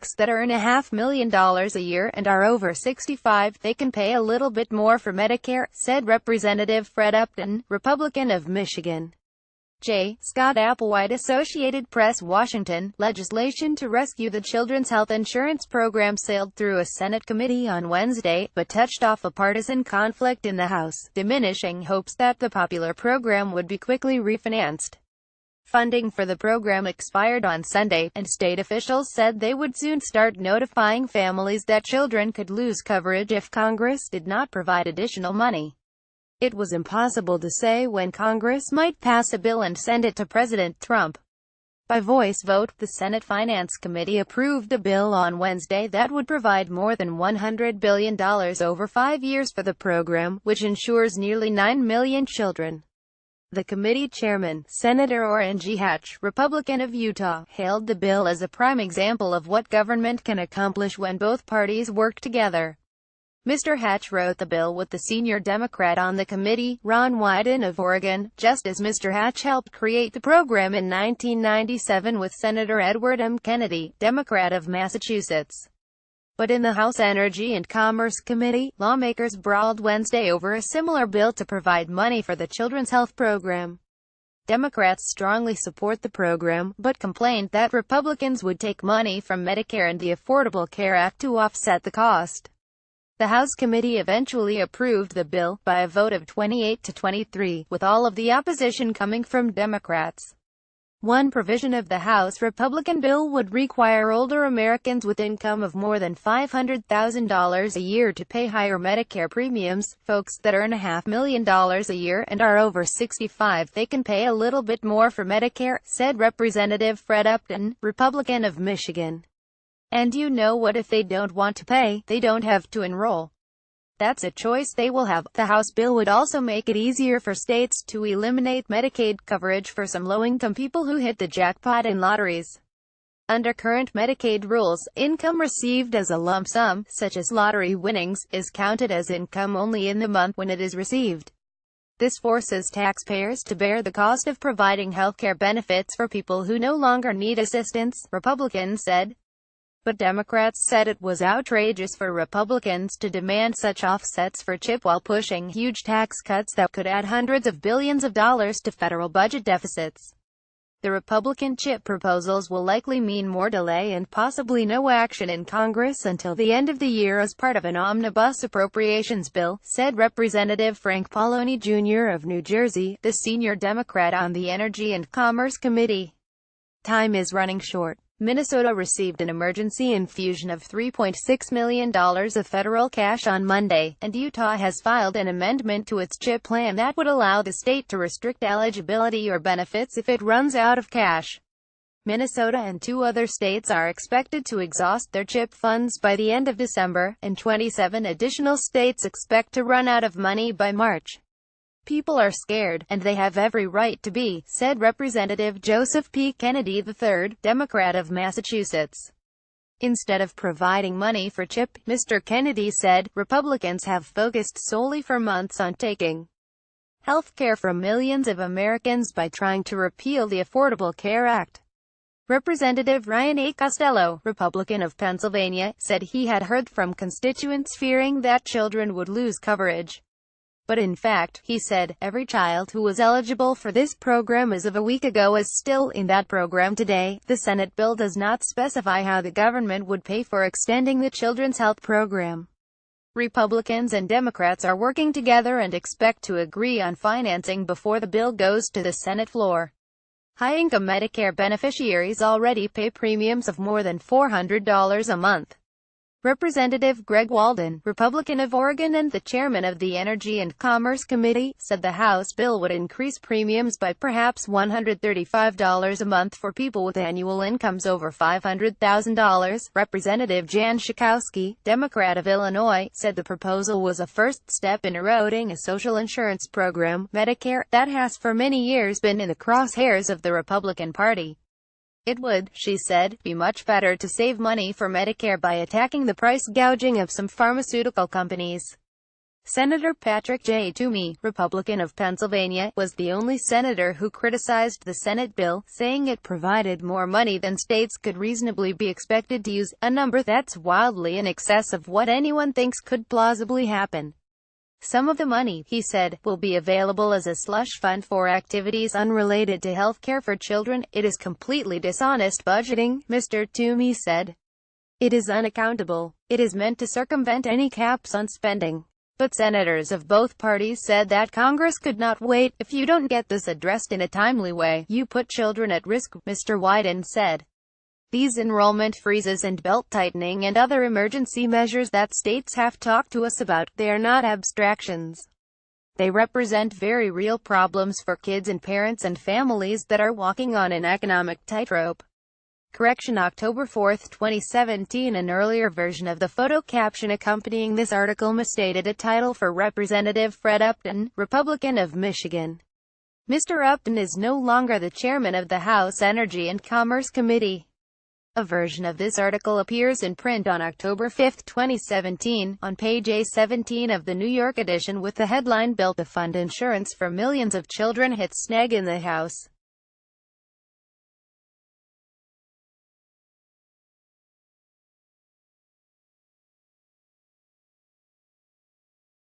folks that earn $500,000 a year and are over 65, they can pay a little bit more for Medicare, said Representative Fred Upton, Republican of Michigan. J. Scott, ApplewhiteAssociated Press, Washington. Legislation to rescue the Children's Health Insurance Program sailed through a Senate committee on Wednesday, but touched off a partisan conflict in the House, diminishing hopes that the popular program would be quickly refinanced. Funding for the program expired on Sunday, and state officials said they would soon start notifying families that children could lose coverage if Congress did not provide additional money. It was impossible to say when Congress might pass a bill and send it to President Trump. By voice vote, the Senate Finance Committee approved a bill on Wednesday that would provide more than $100 billion over 5 years for the program, which insures nearly 9 million children. The committee chairman, Senator Orrin G. Hatch, Republican of Utah, hailed the bill as a prime example of what government can accomplish when both parties work together. Mr. Hatch wrote the bill with the senior Democrat on the committee, Ron Wyden of Oregon, just as Mr. Hatch helped create the program in 1997 with Senator Edward M. Kennedy, Democrat of Massachusetts. But in the House Energy and Commerce Committee, lawmakers brawled Wednesday over a similar bill to provide money for the Children's Health Program. Democrats strongly support the program, but complained that Republicans would take money from Medicare and the Affordable Care Act to offset the cost. The House committee eventually approved the bill, by a vote of 28 to 23, with all of the opposition coming from Democrats. One provision of the House Republican bill would require older Americans with income of more than $500,000 a year to pay higher Medicare premiums. Folks that earn $500,000 a year and are over 65, they can pay a little bit more for Medicare, said Representative Fred Upton, Republican of Michigan. And you know what, if they don't want to pay, they don't have to enroll. That's a choice they will have. The House bill would also make it easier for states to eliminate Medicaid coverage for some low-income people who hit the jackpot in lotteries. Under current Medicaid rules, income received as a lump sum, such as lottery winnings, is counted as income only in the month when it is received. This forces taxpayers to bear the cost of providing healthcare benefits for people who no longer need assistance, Republicans said. But Democrats said it was outrageous for Republicans to demand such offsets for CHIP while pushing huge tax cuts that could add hundreds of billions of dollars to federal budget deficits. The Republican CHIP proposals will likely mean more delay and possibly no action in Congress until the end of the year as part of an omnibus appropriations bill, said Representative Frank Pallone Jr. of New Jersey, the senior Democrat on the Energy and Commerce Committee. Time is running short. Minnesota received an emergency infusion of $3.6 million of federal cash on Monday, and Utah has filed an amendment to its CHIP plan that would allow the state to restrict eligibility or benefits if it runs out of cash. Minnesota and 2 other states are expected to exhaust their CHIP funds by the end of December, and 27 additional states expect to run out of money by March. People are scared, and they have every right to be, said Representative Joseph P. Kennedy III, Democrat of Massachusetts. Instead of providing money for CHIP, Mr. Kennedy said, Republicans have focused solely for months on taking health care from millions of Americans by trying to repeal the Affordable Care Act. Representative Ryan A. Costello, Republican of Pennsylvania, said he had heard from constituents fearing that children would lose coverage. But in fact, he said, every child who was eligible for this program as of a week ago is still in that program today. The Senate bill does not specify how the government would pay for extending the Children's Health Program. Republicans and Democrats are working together and expect to agree on financing before the bill goes to the Senate floor. High-income Medicare beneficiaries already pay premiums of more than $400 a month. Representative Greg Walden, Republican of Oregon and the chairman of the Energy and Commerce Committee, said the House bill would increase premiums by perhaps $135 a month for people with annual incomes over $500,000. Representative Jan Schakowsky, Democrat of Illinois, said the proposal was a first step in eroding a social insurance program, Medicare, that has for many years been in the crosshairs of the Republican Party. It would, she said, be much better to save money for Medicare by attacking the price gouging of some pharmaceutical companies. Senator Patrick J. Toomey, Republican of Pennsylvania, was the only senator who criticized the Senate bill, saying it provided more money than states could reasonably be expected to use, a number that's wildly in excess of what anyone thinks could plausibly happen. Some of the money, he said, will be available as a slush fund for activities unrelated to health care for children. It is completely dishonest budgeting, Mr. Toomey said. It is unaccountable. It is meant to circumvent any caps on spending. But senators of both parties said that Congress could not wait. If you don't get this addressed in a timely way, you put children at risk, Mr. Wyden said. These enrollment freezes and belt-tightening and other emergency measures that states have talked to us about, they are not abstractions. They represent very real problems for kids and parents and families that are walking on an economic tightrope. Correction: October 4, 2017. An earlier version of the photo caption accompanying this article misstated a title for Representative Fred Upton, Republican of Michigan. Mr. Upton is no longer the chairman of the House Energy and Commerce Committee. A version of this article appears in print on October 5, 2017, on page A17 of the New York edition with the headline "Bill to Fund Insurance for Millions of Children Hits Snag in the House."